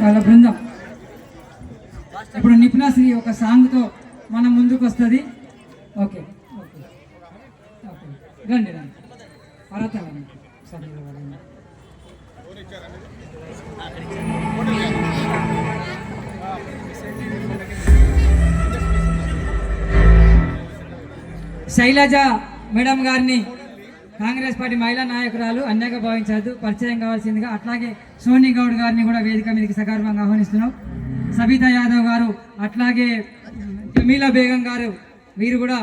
వాళ్ళ బృందం. ఇప్పుడు నిపుణశ్రీ ఒక సాంగ్తో మన ముందుకు వస్తుంది. ఓకే ఓకే ఓకే రండి రండి పర్వత శైలజ మేడం గారిని కాంగ్రెస్ పార్టీ మహిళా నాయకురాలు అన్యాయంగా భావించద్దు, పరిచయం కావాల్సిందిగా. అట్లాగే సోనీ గౌడ్ గారిని కూడా వేదిక మీదకి సకారణంగా ఆహ్వానిస్తున్నాం. సబితా యాదవ్ గారు, అట్లాగే జమీలా బేగం గారు, వీరు కూడా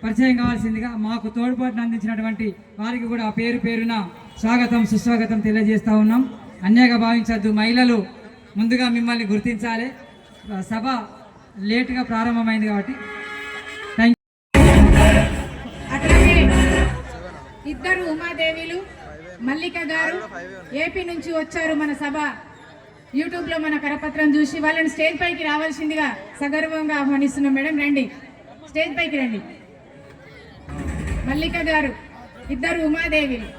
పరిచయం కావాల్సిందిగా. మాకు తోడ్పాటును అందించినటువంటి వారికి కూడా పేరు పేరున స్వాగతం సుస్వాగతం తెలియజేస్తూ ఉన్నాం. అన్యాయంగా భావించద్దు, మహిళలు ముందుగా మిమ్మల్ని గుర్తించాలి. సభ లేటుగా ప్రారంభమైంది కాబట్టి ఇద్దరు ఉమాదేవిలు మల్లిక గారు ఏపీ నుంచి వచ్చారు. మన సభ యూట్యూబ్లో మన కరపత్రం చూసి వాళ్ళని స్టేజ్ పైకి రావాల్సిందిగా సగర్వంగా ఆహ్వానిస్తున్నాం. మేడం రండి, స్టేజ్ పైకి రండి. మల్లిక గారు, ఇద్దరు ఉమాదేవిలు.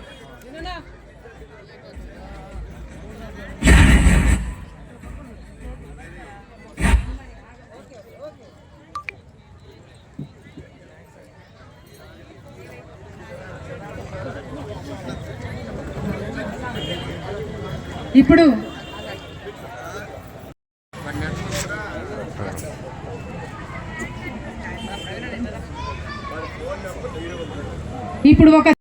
ఇప్పుడు ఒక